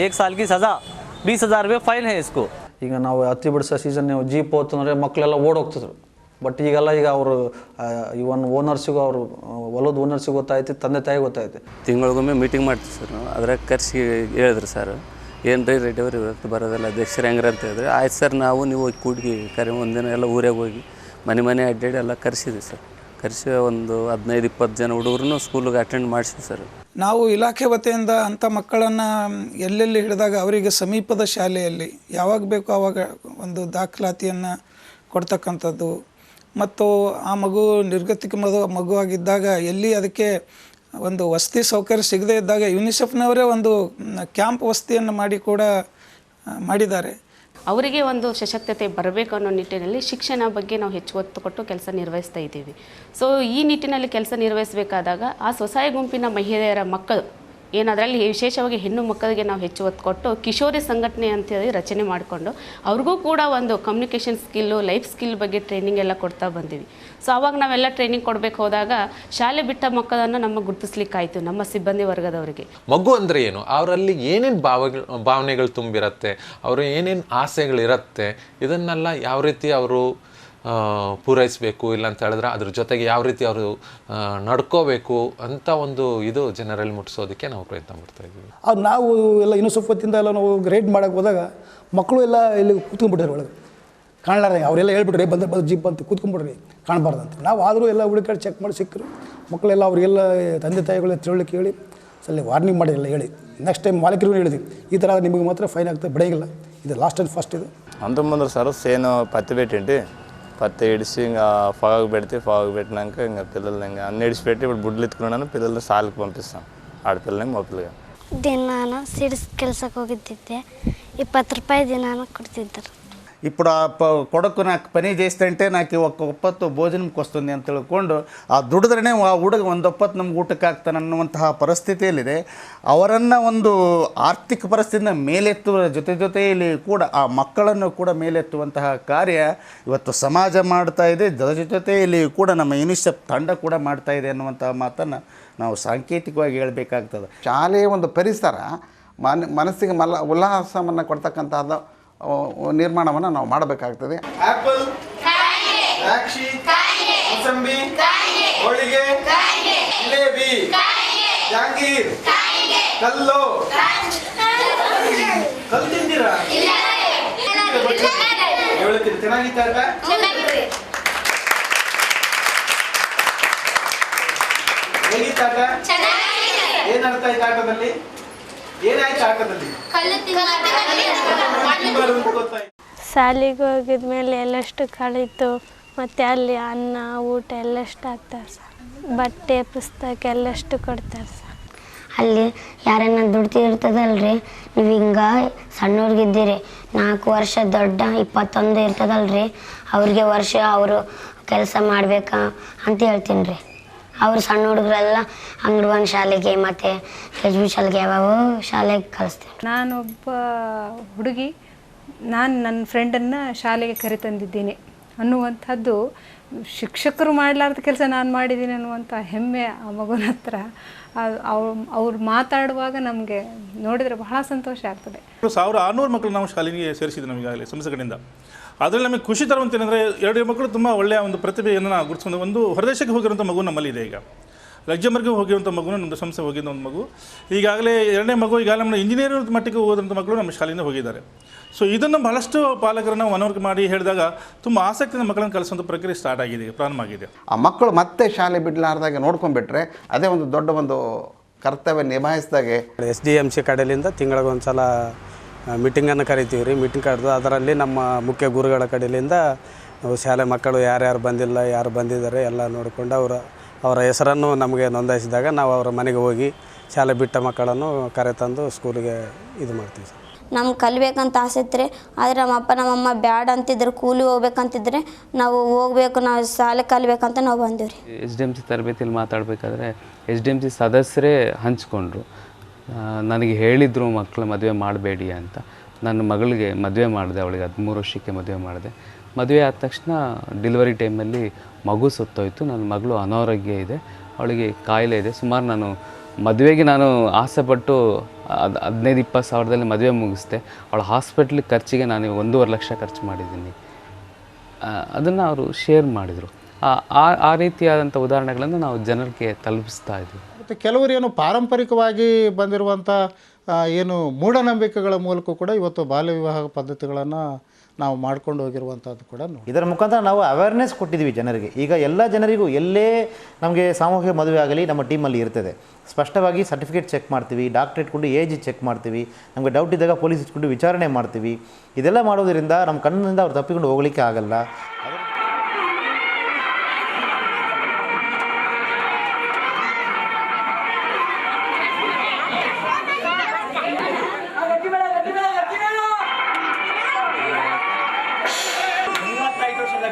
1 साल की सज़ा, 20,000 रुपये ಫೈನ್ है इसको. ಈಗ ನಾವು ಹತ್ತಿ ಬಿಡಿಸೋ ಸೀಸನ್ ನೀವು ಜೀಪ್ ಹೋತಂದರೆ ಮಕ್ಕಳೆಲ್ಲ ಓಡೋಗ್ತಿದ್ರು. ಬಟ್ ಈಗೆಲ್ಲ ಅವರು ಇವನ್ ಓನರ್ಸಿಗೂ ಅವರು ಹೊಲದ ಓನರ್ಸಿಗೂ ಗೊತ್ತಾಯ್ತು, ತಂದೆ ತಾಯಿ ಗೊತ್ತಾಯ್ತು. ತಿಂಗಳಿಗೊಮ್ಮೆ ಮೀಟಿಂಗ್ ಮಾಡ್ತೀವಿ ಸರ್ ನಾವು. ಅದ್ರಾಗ ಕರೆಸಿ ಹೇಳಿದ್ರು ಸರ್, ಏನು ರೀ ರೆಡಿ ಅವ್ರು ಇವತ್ತು ಬರೋದಿಲ್ಲ ಅಧ್ಯಕ್ಷರು ಹೆಂಗ್ರ ಅಂತ ಹೇಳಿದ್ರೆ, ಆಯ್ತು ಸರ್ ನಾವು ಕೂಡಿ ಒಂದಿನ ಎಲ್ಲ ಊರಾಗ ಹೋಗಿ ಮನೆ ಅಡ್ಡಾಡಿ ಎಲ್ಲ ಕರೆಸಿದ್ವಿ ಸರ್. ಕರೆಸಿ ಒಂದು 15-20 ಜನ ಹುಡುಗರು ಸ್ಕೂಲಿಗೆ ಅಟೆಂಡ್ ಮಾಡಿಸಿವಿ ಸರ್. ನಾವು ಇಲಾಖೆ ವತಿಯಿಂದ ಅಂಥ ಮಕ್ಕಳನ್ನು ಎಲ್ಲೆಲ್ಲಿ ಹಿಡಿದಾಗ ಅವರಿಗೆ ಸಮೀಪದ ಶಾಲೆಯಲ್ಲಿ ಯಾವಾಗ ಬೇಕೋ ಆವಾಗ ಒಂದು ದಾಖಲಾತಿಯನ್ನು ಕೊಡ್ತಕ್ಕಂಥದ್ದು, ಮತ್ತು ಆ ಮಗು ನಿರ್ಗತಿಕ ಮಗುವಾಗಿದ್ದಾಗ ಎಲ್ಲಿ ಅದಕ್ಕೆ ಒಂದು ವಸತಿ ಸೌಕರ್ಯ ಸಿಗದೇ ಇದ್ದಾಗ ಯುನಿಸೆಫ್ನವರೇ ಒಂದು ಕ್ಯಾಂಪ್ ವಸತಿಯನ್ನು ಮಾಡಿ ಕೂಡ ಮಾಡಿದ್ದಾರೆ. ಅವರಿಗೆ ಒಂದು ಸಶಕ್ತತೆ ಬರಬೇಕು ಅನ್ನೋ ನಿಟ್ಟಿನಲ್ಲಿ ಶಿಕ್ಷಣ ಬಗ್ಗೆ ನಾವು ಹೆಚ್ಚು ಒತ್ತು ಕೊಟ್ಟು ಕೆಲಸ ನಿರ್ವಹಿಸ್ತಾ ಇದ್ದೀವಿ. ಸೊ ಈ ನಿಟ್ಟಿನಲ್ಲಿ ಕೆಲಸ ನಿರ್ವಹಿಸಬೇಕಾದಾಗ ಆ ಸ್ವಸಹಾಯ ಗುಂಪಿನ ಮಹಿಳೆಯರ ಮಕ್ಕಳು ಏನದರಲ್ಲಿ ವಿಶೇಷವಾಗಿ ಹೆಣ್ಣು ಮಕ್ಕಳಿಗೆ ನಾವು ಹೆಚ್ಚು ಒತ್ತು ಕೊಟ್ಟು ಕಿಶೋರಿ ಸಂಘಟನೆ ಅಂತೇಳಿ ರಚನೆ ಮಾಡಿಕೊಂಡು ಅವ್ರಿಗೂ ಕೂಡ ಒಂದು ಕಮ್ಯುನಿಕೇಷನ್ ಸ್ಕಿಲ್ಲು, ಲೈಫ್ ಸ್ಕಿಲ್ ಬಗ್ಗೆ ಟ್ರೈನಿಂಗ್ ಎಲ್ಲ ಕೊಡ್ತಾ ಬಂದೀವಿ. ಸೊ ಆವಾಗ ನಾವೆಲ್ಲ ಟ್ರೈನಿಂಗ್ ಕೊಡಬೇಕು ಹೋದಾಗ ಶಾಲೆ ಬಿಟ್ಟ ಮಕ್ಕಳನ್ನು ನಮ್ಮ ಗುರುತಿಸ್ಲಿಕ್ಕಾಯಿತು ನಮ್ಮ ಸಿಬ್ಬಂದಿ ವರ್ಗದವರಿಗೆ. ಮಗು ಅಂದರೆ ಏನು, ಅವರಲ್ಲಿ ಏನೇನು ಭಾವನೆಗಳು ತುಂಬಿರುತ್ತೆ, ಅವರು ಏನೇನು ಆಸೆಗಳಿರುತ್ತೆ, ಇದನ್ನೆಲ್ಲ ಯಾವ ರೀತಿ ಅವರು ಪೂರೈಸಬೇಕು, ಇಲ್ಲ ಅಂತ ಹೇಳಿದ್ರೆ ಅದ್ರ ಜೊತೆಗೆ ಯಾವ ರೀತಿ ಅವರು ನಡ್ಕೋಬೇಕು ಅಂತ ಒಂದು ಇದು ಜನರಲ್ಲಿ ಮುಟ್ಟಿಸೋದಕ್ಕೆ ನಾವು ಪ್ರಯತ್ನ ಮಾಡ್ತಾ ಇದ್ದೀವಿ. ಅದು ನಾವು ಎಲ್ಲ ಯುನಿಸೆಫ್ ವತಿಯಿಂದ ಎಲ್ಲ ನಾವು ಗ್ರೇಡ್ ಮಾಡೋಕ್ಕೆ ಹೋದಾಗ ಮಕ್ಕಳು ಎಲ್ಲ ಇಲ್ಲಿ ಕೂತ್ಕೊಂಡ್ಬಿಟ್ಟಾರೆ ಒಳಗೆ, ಕಾಣಲಾರ ಅವರೆಲ್ಲ ಹೇಳ್ಬಿಟ್ರಿ ಬಂದು ಜೀಪ್ ಅಂತ ಕೂತ್ಕೊಂಡ್ಬಿಡ್ರಿ ಕಾಣಬಾರ್ದಂತ. ನಾವು ಆದರೂ ಎಲ್ಲ ಹುಡುಕಾಡಿ ಚೆಕ್ ಮಾಡಿ ಸಿಕ್ಕರು ಮಕ್ಕಳೆಲ್ಲ ಅವರಿಗೆಲ್ಲ ತಂದೆ ತಾಯಿಗಳ ತಿಳುವಳಿಕೆ ಹೇಳಿ ಸಲ ವಾರ್ನಿಂಗ್ ಮಾಡಿ ಎಲ್ಲ ಹೇಳಿ ನೆಕ್ಸ್ಟ್ ಟೈಮ್ ಮಾಲೀಕರಿಗೂ ಹೇಳಿದ್ವಿ ఈ ಥರ ನಿಮಗೆ ಮಾತ್ರ ఫైన్ ಆಗ್ತದೆ ಬಿಡಂಗಿಲ್ಲ, ఇది లాస్ట్ అండ్ ఫస్ట్. ఇది అంతకుముందు సార్ సేను పత్తి పెట్టింటి, పత్తి ఇడిచి ఇంకా పొగకు పెడితే పొగకు పెట్టినాక ఇంకా పిల్లల్ని ఇంకా అన్ని ఇడిచిపెట్టి ఇప్పుడు బుడ్లు ఎత్తుకున్నాను, పిల్లల్ని సాలికి పంపిస్తాం, ఆడపిల్లలకి మగపిల్లగా. ದಿನಾನ ಸಿಡಿಸ್ ಕೆಲ್ಸಕ್ಕೆ ಹೋಗಿದ್ದಿದ್ದೆ, 20 ರೂಪಾಯಿ ದಿನಾನ ಕೊಡ್ತಿದ್ದರು. ఇప్పుడు కొడుకు నాకు పని చేస్తుంటే నాకు ఒಪ್ಪತ್ತು భೋಜನಕ್ಕೆ ವస్తుంది ಅಂತ ತಿಳ್ಕೊಂಡು ಆ ದುಡಿದ್ರೇ ಆ ಹುಡುಗ ಒಂದು ಒಪ್ಪತ್ತು ನಮ್ಗೆ ಊಟಕ್ಕೆ ಆಗ್ತಾನೆ ಅನ್ನುವಂತಹ ಪರಿಸ್ಥಿತಿಯಲ್ಲಿದೆ. ಅವರನ್ನು ಒಂದು ಆರ್ಥಿಕ ಪರಿಸ್ಥಿತಿಯಿಂದ ಮೇಲೆತ್ತುವ ಜೊತೆಯಲ್ಲಿ ಕೂಡ ಆ ಮಕ್ಕಳನ್ನು ಕೂಡ ಮೇಲೆತ್ತುವಂತಹ ಕಾರ್ಯ ಇವತ್ತು ಸಮಾಜ ಮಾಡ್ತಾ ಇದೆ, ಜೊತೆಯಲ್ಲಿ ಕೂಡ ನಮ್ಮ ಯುನಿಸೆಫ್ ತಂಡ ಕೂಡ ಮಾಡ್ತಾ ಇದೆ ಅನ್ನುವಂತಹ ಮಾತನ್ನು ನಾವು ಸಾಂಕೇತಿಕವಾಗಿ ಹೇಳಬೇಕಾಗ್ತದೆ. ಶಾಲೆಯ ಒಂದು ಪರಿಸರ ಮನಸ್ಸಿಗೆ ಉಲ್ಲಾಸವನ್ನು ಕೊಡ್ತಕ್ಕಂಥದ್ದು ನಿರ್ಮಾಣವನ್ನು ನಾವು ಮಾಡಬೇಕಾಗ್ತದೆ. ಆಪಲ್, ದ್ರಾಕ್ಷಿ, ಮೋಸಂಬಿ, ಹೋಳಿಗೆ, ಜಿಲೇಬಿ, ಜಾಂಗೀರ್, ಕಲ್ಲು. ಕಲ್ಲು ತಿಂತೀರಾ? ಹೇಳ್ತೀನಿ, ಚೆನ್ನಾಗಿತ್ತ? ಹೇಗಿತ್ತಾಟ? ಏನರ್ಥ ಆಯ್ತು ಆಟದಲ್ಲಿ? ಏನಾಯ್ತು ಆಟದಲ್ಲಿ? ಶಾಲೆಗೆ ಹೋಗಿದ್ಮೇಲೆ ಎಲ್ಲಷ್ಟು ಕಳೀತು, ಮತ್ತು ಅಲ್ಲಿ ಅನ್ನ ಊಟ ಎಲ್ಲಷ್ಟು ಆಗ್ತಾರೆ ಸರ್. ಬಟ್ಟೆ ಪುಸ್ತಕ ಎಲ್ಲಷ್ಟು ಕೊಡ್ತಾರೆ ಸರ್. ಅಲ್ಲಿ ಯಾರನ್ನ ದುಡ್ತಿರ್ತದಲ್ರಿ, ನೀವು ಹಿಂಗೆ ಸಣ್ಣವ್ರಿಗಿದ್ದೀರಿ, 4 ವರ್ಷ ದೊಡ್ಡ 21 ಇರ್ತದಲ್ರಿ, ಅವ್ರಿಗೆ ವರ್ಷ ಅವರು ಕೆಲಸ ಮಾಡಬೇಕಾ ಅಂತ ಹೇಳ್ತೀನಿ ರೀ. ಅವ್ರು ಸಣ್ಣ ಹುಡುಗರೆಲ್ಲ ಅಂಗಡಿವನ್ ಶಾಲೆಗೆ ಮತ್ತು KGB ಶಾಲೆಗೆ ಯಾವ್ಯಾವ ಶಾಲೆಗೆ ಕಳಿಸ್ತೀನಿ. ನಾನೊಬ್ಬ ಹುಡುಗಿ, ನಾನು ನನ್ನ ಫ್ರೆಂಡನ್ನು ಶಾಲೆಗೆ ಕರೆತಂದಿದ್ದೀನಿ ಅನ್ನುವಂಥದ್ದು, ಶಿಕ್ಷಕರು ಮಾಡಲಾರ್ದ ಕೆಲಸ ನಾನು ಮಾಡಿದ್ದೀನಿ ಅನ್ನುವಂಥ ಹೆಮ್ಮೆ ಆ ಮಗುನ ಹತ್ರ. ಅವ್ರು ಮಾತಾಡುವಾಗ ನಮಗೆ ನೋಡಿದರೆ ಬಹಳ ಸಂತೋಷ ಆಗ್ತದೆ. 1600 ಮಕ್ಕಳು ನಾವು ಶಾಲೆಗೆ ಸೇರಿಸಿದ್ವಿ ನಮಗಾಗಲೇ ಸಂಸ್ಥೆ ಕಡೆಯಿಂದ. ಅದರಲ್ಲಿ ನಮಗೆ ಖುಷಿ ತರುವಂತೇನೆಂದರೆ 2 ಮಕ್ಕಳು ತುಂಬ ಒಳ್ಳೆಯ ಒಂದು ಪ್ರತಿಭೆಯನ್ನು ನಾವು ಗುರುತಿಸ್ಕೊಂಡು, ಒಂದು ಹೊರದೇಶಕ್ಕೆ ಹೋಗಿರುವಂಥ ಮಗು ನಮ್ಮಲ್ಲಿದೆ. ಈಗ ಲಕ್ಸಂಬರ್ಗ್ಗೆ ಹೋಗಿರುವಂಥ ಮಗುನ ನಮ್ಮದು ಸಂಸ್ಥೆ ಹೋಗಿದ್ದ ಒಂದು ಮಗು. ಈಗಾಗಲೇ 2ನೇ ಮಗು ಈಗಾಗಲೇ ನಮ್ಮ ಇಂಜಿನಿಯರ್ ಮಟ್ಟಿಗೆ ಹೋದಂಥ ಮಕ್ಕಳು ನಮ್ಮ ಶಾಲೆಯಿಂದ ಹೋಗಿದ್ದಾರೆ. ಸೊ ಇದನ್ನು ಬಹಳಷ್ಟು ಪಾಲಕರನ್ನು ಮನವರಿಕೆ ಮಾಡಿ ಹೇಳಿದಾಗ ತುಂಬ ಆಸಕ್ತಿಯಿಂದ ಮಕ್ಕಳನ್ನು ಕಲಿಸುವಂಥ ಪ್ರಕ್ರಿಯೆ ಸ್ಟಾರ್ಟ್ ಆಗಿದೆ, ಪ್ರಾರಂಭ ಆಗಿದೆ. ಆ ಮಕ್ಕಳು ಮತ್ತೆ ಶಾಲೆ ಬಿಡಲಾರ್ದಾಗೆ ನೋಡ್ಕೊಂಡ್ಬಿಟ್ರೆ ಅದೇ ಒಂದು ದೊಡ್ಡ ಒಂದು ಕರ್ತವ್ಯ ನಿಭಾಯಿಸಿದಾಗೆ. SDMC ಕಡೆಯಿಂದ ತಿಂಗಳಿಗೆ ಒಂದು ಸಲ ಮೀಟಿಂಗನ್ನು ಕರಿತೀವಿ ರೀ. ಮೀಟಿಂಗ್ ಕರೆದು ಅದರಲ್ಲಿ ನಮ್ಮ ಮುಖ್ಯ ಗುರುಗಳ ಕಡೆಯಿಂದ ಶಾಲೆ ಮಕ್ಕಳು ಯಾರ್ಯಾರು ಬಂದಿಲ್ಲ, ಯಾರು ಬಂದಿದ್ದಾರೆ ಎಲ್ಲ ನೋಡಿಕೊಂಡು ಅವರ ಹೆಸರನ್ನು ನಮಗೆ ನೋಂದಾಯಿಸಿದಾಗ ನಾವು ಅವರ ಮನೆಗೆ ಹೋಗಿ ಶಾಲೆ ಬಿಟ್ಟ ಮಕ್ಕಳನ್ನು ಕರೆತಂದು ಸ್ಕೂಲಿಗೆ ಇದು ಮಾಡ್ತೀವಿ ಸರ್. ನಮ್ಗೆ ಕಲಿಬೇಕಂತ ಆಸೆ ಇತ್ತು, ಆದರೆ ನಮ್ಮ ಅಪ್ಪ ನಮ್ಮಮ್ಮ ಬ್ಯಾಡ ಅಂತಿದ್ರು, ಕೂಲಿ ಹೋಗ್ಬೇಕಂತಿದ್ರೆ ನಾವು ಹೋಗ್ಬೇಕು, ನಾವು ಶಾಲೆ ಕಲಿಬೇಕಂತ ನಾವು ಬಂದೀವಿ ರೀ. SDMC ತರಬೇತಿಯಲ್ಲಿ ಮಾತಾಡಬೇಕಾದ್ರೆ SDMC ಸದಸ್ಯರೇ ಹಂಚ್ಕೊಂಡ್ರು. ನನಗೆ ಹೇಳಿದರು ಮಕ್ಕಳು ಮದುವೆ ಮಾಡಬೇಡಿ ಅಂತ. ನನ್ನ ಮಗಳಿಗೆ ಮದುವೆ ಮಾಡಿದೆ, ಅವಳಿಗೆ 13 ವರ್ಷಕ್ಕೆ ಮದುವೆ ಮಾಡಿದೆ. ಮದುವೆ ಆದ ತಕ್ಷಣ ಡೆಲಿವರಿ ಟೈಮಲ್ಲಿ ಮಗು ಸತ್ತೋಯ್ತು. ನನ್ನ ಮಗಳು ಅನಾರೋಗ್ಯ ಇದೆ, ಅವಳಿಗೆ ಕಾಯಿಲೆ ಇದೆ. ಸುಮಾರು ನಾನು ಮದುವೆಗೆ ನಾನು ಆಸೆಪಟ್ಟು 15-20 ಸಾವಿರದಲ್ಲಿ ಮದುವೆ ಮುಗಿಸ್ದೆ. ಅವಳ ಹಾಸ್ಪಿಟ್ಲಿಗೆ ಖರ್ಚಿಗೆ ನಾನು 1.5 ಲಕ್ಷ ಖರ್ಚು ಮಾಡಿದ್ದೀನಿ. ಅದನ್ನು ಅವರು ಶೇರ್ ಮಾಡಿದರು. ಆ ರೀತಿಯಾದಂಥ ಉದಾಹರಣೆಗಳನ್ನು ನಾವು ಜನರಿಗೆ ತಲುಪಿಸ್ತಾ ಇದ್ದೀವಿ. ಮತ್ತು ಕೆಲವರು ಏನು ಪಾರಂಪರಿಕವಾಗಿ ಬಂದಿರುವಂಥ ಏನು ಮೂಢನಂಬಿಕೆಗಳ ಮೂಲಕ ಕೂಡ ಇವತ್ತು ಬಾಲ್ಯ ವಿವಾಹ ಪದ್ಧತಿಗಳನ್ನು ನಾವು ಮಾಡ್ಕೊಂಡು ಹೋಗಿರುವಂಥದ್ದು ಕೂಡ ಇದರ ಮುಖಾಂತರ ನಾವು ಅವೇರ್ನೆಸ್ ಕೊಟ್ಟಿದ್ದೀವಿ ಜನರಿಗೆ. ಈಗ ಎಲ್ಲ ಜನರಿಗೂ ಎಲ್ಲೇ ನಮಗೆ ಸಾಮೂಹಿಕ ಮದುವೆ ಆಗಲಿ ನಮ್ಮ ಟೀಮಲ್ಲಿ ಇರ್ತದೆ. ಸ್ಪಷ್ಟವಾಗಿ ಸರ್ಟಿಫಿಕೇಟ್ ಚೆಕ್ ಮಾಡ್ತೀವಿ, ಡಾಕ್ಟ್ರ್ ಇಟ್ಕೊಂಡು ಏಜ್ ಚೆಕ್ ಮಾಡ್ತೀವಿ, ನಮಗೆ ಡೌಟ್ ಇದ್ದಾಗ ಪೊಲೀಸ್ ಇಟ್ಕೊಂಡು ವಿಚಾರಣೆ ಮಾಡ್ತೀವಿ. ಇದೆಲ್ಲ ಮಾಡೋದರಿಂದ ನಮ್ಮ ಕಣ್ಣಿನಿಂದ ಅವ್ರು ತಪ್ಪಿಕೊಂಡು ಹೋಗಲಿಕ್ಕೆ ಆಗಲ್ಲ.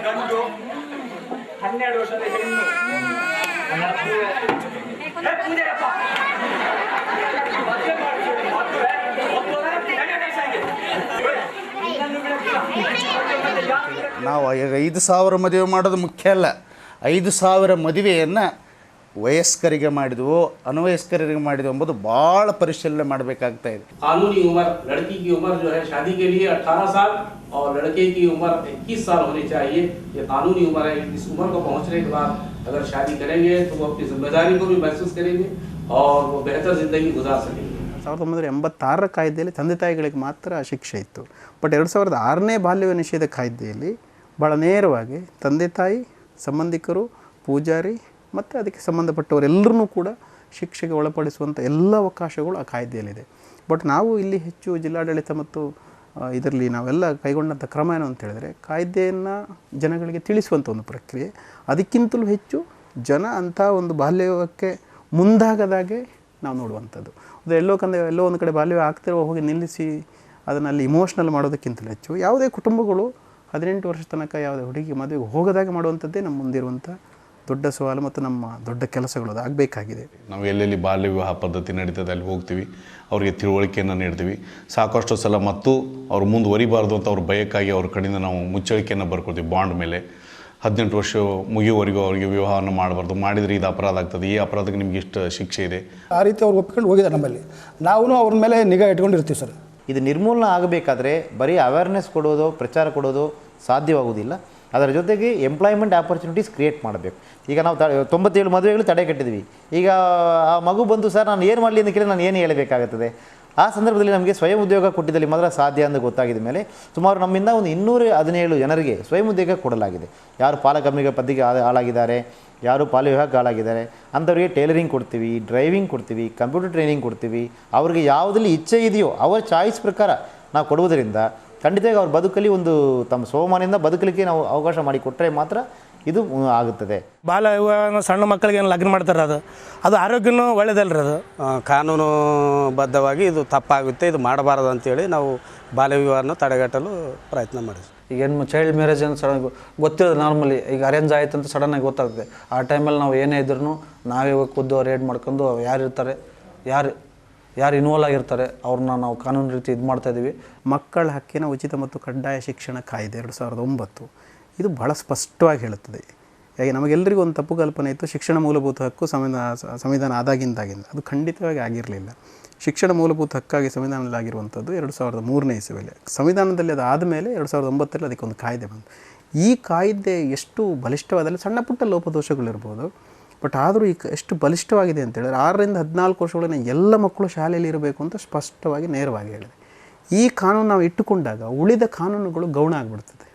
ಗಂಡು 12 ವರ್ಷದ ಹೆಣ್ಣು ನಾವು 5,000 ಮದುವೆ ಮಾಡೋದು ಮುಖ್ಯ ಅಲ್ಲ. 5,000 ಮದುವೆಯನ್ನು ವಯಸ್ಕರಿಗೆ ಮಾಡಿದ್ವು, ಅನವಯಸ್ಕರಿಗೆ ಮಾಡಿದ್ವು ಎಂಬುದು ಭಾಳ ಪರಿಶೀಲನೆ ಮಾಡಬೇಕಾಗ್ತಾ ಇದೆ. कानूनी उम्र लड़की की उम्र जो है शादी के लिए 18 साल और लड़के की उम्र 21 साल होनी चाहिए. ये कानूनी उम्र है. इस उम्र को पहुंचने के बाद अगर शादी करेंगे तो वो अपनी जिम्मेदारी को भी महसूस करेंगे और वो बेहतर ज़िंदगी गुजार सकेंगे. 1986 ಕಾಯ್ದೆಯಲ್ಲಿ ತಂದೆ ತಾಯಿಗಳಿಗೆ ಮಾತ್ರ ಶಿಕ್ಷೆ ಇತ್ತು. ಬಟ್ 2006ನೇ ಬಾಲ್ಯ ನಿಷೇಧ ಕಾಯ್ದೆಯಲ್ಲಿ ಭಾಳ ನೇರವಾಗಿ ತಂದೆ ತಾಯಿ, ಸಂಬಂಧಿಕರು, ಪೂಜಾರಿ ಮತ್ತು ಅದಕ್ಕೆ ಸಂಬಂಧಪಟ್ಟವರೆಲ್ಲರೂ ಕೂಡ ಶಿಕ್ಷೆಗೆ ಒಳಪಡಿಸುವಂಥ ಎಲ್ಲ ಅವಕಾಶಗಳು ಆ ಕಾಯ್ದೆಯಲ್ಲಿದೆ. ಬಟ್ ನಾವು ಇಲ್ಲಿ ಹೆಚ್ಚು ಜಿಲ್ಲಾಡಳಿತ ಮತ್ತು ಇದರಲ್ಲಿ ನಾವೆಲ್ಲ ಕೈಗೊಂಡಂಥ ಕ್ರಮ ಏನು ಅಂತ ಹೇಳಿದ್ರೆ, ಕಾಯ್ದೆಯನ್ನು ಜನಗಳಿಗೆ ತಿಳಿಸುವಂಥ ಒಂದು ಪ್ರಕ್ರಿಯೆ. ಅದಕ್ಕಿಂತಲೂ ಹೆಚ್ಚು ಜನ ಅಂಥ ಒಂದು ಬಾಲ್ಯಕ್ಕೆ ಮುಂದಾಗದಾಗೆ ನಾವು ನೋಡುವಂಥದ್ದು. ಅದು ಎಲ್ಲೋ ಒಂದು ಕಡೆ ಬಾಲ್ಯ ಆಗ್ತಿರುವ ಹೋಗಿ ನಿಲ್ಲಿಸಿ ಅದನ್ನು ಅಲ್ಲಿ ಇಮೋಷ್ನಲ್ ಮಾಡೋದಕ್ಕಿಂತಲೂ ಹೆಚ್ಚು ಯಾವುದೇ ಕುಟುಂಬಗಳು 18 ವರ್ಷ ತನಕ ಯಾವುದೇ ಹುಡುಗಿ ಮದುವೆಗೆ ಹೋಗದಾಗ ಮಾಡುವಂಥದ್ದೇ ನಮ್ಮ ಮುಂದಿರುವಂಥ ದೊಡ್ಡ ಸವಾಲು ಮತ್ತು ನಮ್ಮ ದೊಡ್ಡ ಕೆಲಸಗಳು ಅದು ಆಗಬೇಕಾಗಿದೆ. ನಾವು ಎಲ್ಲೆಲ್ಲಿ ಬಾಲ್ಯ ವಿವಾಹ ಪದ್ಧತಿ ನಡೀತದೆ ಅಲ್ಲಿ ಹೋಗ್ತೀವಿ, ಅವರಿಗೆ ತಿಳುವಳಿಕೆಯನ್ನು ನೀಡ್ತೀವಿ. ಸಾಕಷ್ಟು ಸಲ ಮತ್ತು ಅವ್ರು ಮುಂದುವರಿಬಾರ್ದು ಅಂತ ಅವ್ರ ಭಯಕ್ಕಾಗಿ ಅವ್ರ ಕಡೆಯಿಂದ ನಾವು ಮುಚ್ಚಳಿಕೆಯನ್ನು ಬರ್ಕೊಳ್ತೀವಿ. ಬಾಂಡ್ ಮೇಲೆ 18 ವರ್ಷ ಮುಗಿಯುವವರೆಗೂ ಅವರಿಗೆ ವಿವಾಹವನ್ನು ಮಾಡಬಾರ್ದು, ಮಾಡಿದರೆ ಇದು ಅಪರಾಧ ಆಗ್ತದೆ, ಈ ಅಪರಾಧಕ್ಕೆ ನಿಮ್ಗೆ ಇಷ್ಟು ಶಿಕ್ಷೆ ಇದೆ. ಆ ರೀತಿ ಅವ್ರು ಒಪ್ಕೊಂಡು ಹೋಗಿದ್ದಾರೆ ನಮ್ಮಲ್ಲಿ, ನಾವು ಅವ್ರ ಮೇಲೆ ನಿಗಾ ಇಟ್ಕೊಂಡಿರ್ತೀವಿ ಸರ್. ಇದು ನಿರ್ಮೂಲನೆ ಆಗಬೇಕಾದ್ರೆ ಬರೀ ಅವೇರ್ನೆಸ್ ಕೊಡೋದು, ಪ್ರಚಾರ ಕೊಡೋದು ಸಾಧ್ಯವಾಗುವುದಿಲ್ಲ. ಅದರ ಜೊತೆಗೆ ಎಂಪ್ಲಾಯ್ಮೆಂಟ್ ಆಪರ್ಚುನಿಟೀಸ್ ಕ್ರಿಯೇಟ್ ಮಾಡಬೇಕು. ಈಗ ನಾವು 97 ಮದುವೆಗಳು ತಡೆ ಕಟ್ಟಿದ್ವಿ. ಈಗ ಆ ಮಗು ಬಂದು ಸರ್ ನಾನು ಏನು ಮಾಡಲಿ ಅಂತ ಕೇಳಿ ನಾನು ಏನು ಹೇಳಬೇಕಾಗುತ್ತದೆ? ಆ ಸಂದರ್ಭದಲ್ಲಿ ನಮಗೆ ಸ್ವಯಂ ಉದ್ಯೋಗ ಕೊಟ್ಟಿದ್ದಲ್ಲಿ ಮಾತ್ರ ಸಾಧ್ಯ ಅಂತ ಗೊತ್ತಾಗಿದ ಮೇಲೆ ಸುಮಾರು ನಮ್ಮಿಂದ ಒಂದು 217 ಜನರಿಗೆ ಸ್ವಯಂ ಉದ್ಯೋಗ ಕೊಡಲಾಗಿದೆ. ಯಾರು ಪಾಲಕರ್ಮಿಕ ಪದ್ಧತಿಗೆ ಹಾಳಾಗಿದ್ದಾರೆ, ಯಾರು ಬಾಲ್ಯ ವಿವಾಹಕ್ಕೆ ಹಾಳಾಗಿದ್ದಾರೆ ಅಂಥವ್ರಿಗೆ ಟೈಲರಿಂಗ್ ಕೊಡ್ತೀವಿ, ಡ್ರೈವಿಂಗ್ ಕೊಡ್ತೀವಿ, ಕಂಪ್ಯೂಟರ್ ಟ್ರೈನಿಂಗ್ ಕೊಡ್ತೀವಿ. ಅವ್ರಿಗೆ ಯಾವುದಲ್ಲಿ ಇಚ್ಛೆ ಇದೆಯೋ ಅವರ ಚಾಯ್ಸ್ ಪ್ರಕಾರ ನಾವು ಕೊಡುವುದರಿಂದ ಖಂಡಿತವಾಗಿ ಅವ್ರ ಬದುಕಲ್ಲಿ ಒಂದು ತಮ್ಮ ಸೋಮಾನಿಂದ ಬದುಕಲಿಕ್ಕೆ ನಾವು ಅವಕಾಶ ಮಾಡಿಕೊಟ್ಟರೆ ಮಾತ್ರ ಇದು ಆಗುತ್ತದೆ. ಬಾಲ್ಯ ವಿವಾಹ ಸಣ್ಣ ಮಕ್ಕಳಿಗೆ ಏನು ಲಗ್ನ ಮಾಡ್ತಾರೆ, ಅದು ಆರೋಗ್ಯನೂ ಒಳ್ಳೆಯದಲ್ರಿ. ಅದು ಕಾನೂನುಬದ್ಧವಾಗಿ ಇದು ತಪ್ಪಾಗುತ್ತೆ, ಇದು ಮಾಡಬಾರದು ಅಂತೇಳಿ ನಾವು ಬಾಲ್ಯ ವಿವಾಹನ ತಡೆಗಟ್ಟಲು ಪ್ರಯತ್ನ ಮಾಡಿದ್ವಿ. ಈಗ ಏನು ಚೈಲ್ಡ್ ಮ್ಯಾರೇಜ್ ಅಂತ ಸಡನ್ ಗೊತ್ತಿರೋದು ನಾರ್ಮಲಿ, ಈಗ ಅರೇಂಜ್ ಆಯ್ತು ಅಂತ ಸಡನ್ನಾಗಿ ಗೊತ್ತಾಗುತ್ತೆ. ಆ ಟೈಮಲ್ಲಿ ನಾವು ಏನೇ ಇದ್ರೂ ನಾವೇ ಖುದ್ದು ರೇಡ್ ಮಾಡ್ಕೊಂಡು ಯಾರಿರ್ತಾರೆ, ಯಾರು ಇನ್ವಾಲ್ವ್ ಆಗಿರ್ತಾರೆ ಅವ್ರನ್ನ ನಾವು ಕಾನೂನು ರೀತಿ ಇದು ಮಾಡ್ತಾಯಿದ್ದೀವಿ. ಮಕ್ಕಳ ಹಕ್ಕಿನ ಉಚಿತ ಮತ್ತು ಕಡ್ಡಾಯ ಶಿಕ್ಷಣ ಕಾಯ್ದೆ 2009 ಇದು ಭಾಳ ಸ್ಪಷ್ಟವಾಗಿ ಹೇಳುತ್ತದೆ. ಹಾಗೆ ನಮಗೆಲ್ಲರಿಗೂ ಒಂದು ತಪ್ಪು ಕಲ್ಪನೆ ಇತ್ತು, ಶಿಕ್ಷಣ ಮೂಲಭೂತ ಹಕ್ಕು ಸಂವಿಧಾನ ಆದಾಗಿಂದಾಗಿಂದ. ಅದು ಖಂಡಿತವಾಗಿ ಆಗಿರಲಿಲ್ಲ. ಶಿಕ್ಷಣ ಮೂಲಭೂತ ಹಕ್ಕಾಗಿ ಸಂವಿಧಾನದಲ್ಲಿ ಆಗಿರುವಂಥದ್ದು 2003ನೇ ಇಸವಿಯಲ್ಲಿ. ಸಂವಿಧಾನದಲ್ಲಿ ಅದು ಆದಮೇಲೆ 2009ರಲ್ಲಿ ಅದಕ್ಕೊಂದು ಕಾಯ್ದೆ ಬಂತು. ಈ ಕಾಯ್ದೆ ಎಷ್ಟು ಬಲಿಷ್ಠವಾದಲ್ಲಿ ಸಣ್ಣ ಪುಟ್ಟ ಲೋಪದೋಷಗಳಿರ್ಬೋದು, ಬಟ್ ಆದರೂ ಈಗ ಎಷ್ಟು ಬಲಿಷ್ಠವಾಗಿದೆ ಅಂತೇಳಿದ್ರೆ 6 ರಿಂದ 14 ವರ್ಷಗಳನ್ನ ಎಲ್ಲ ಮಕ್ಕಳು ಶಾಲೆಯಲ್ಲಿ ಇರಬೇಕು ಅಂತ ಸ್ಪಷ್ಟವಾಗಿ ನೇರವಾಗಿ ಹೇಳಿದೆ. ಈ ಕಾನೂನು ನಾವು ಇಟ್ಟುಕೊಂಡಾಗ ಉಳಿದ ಕಾನೂನುಗಳು ಗೌಣ ಆಗಿಬಿಡ್ತದೆ.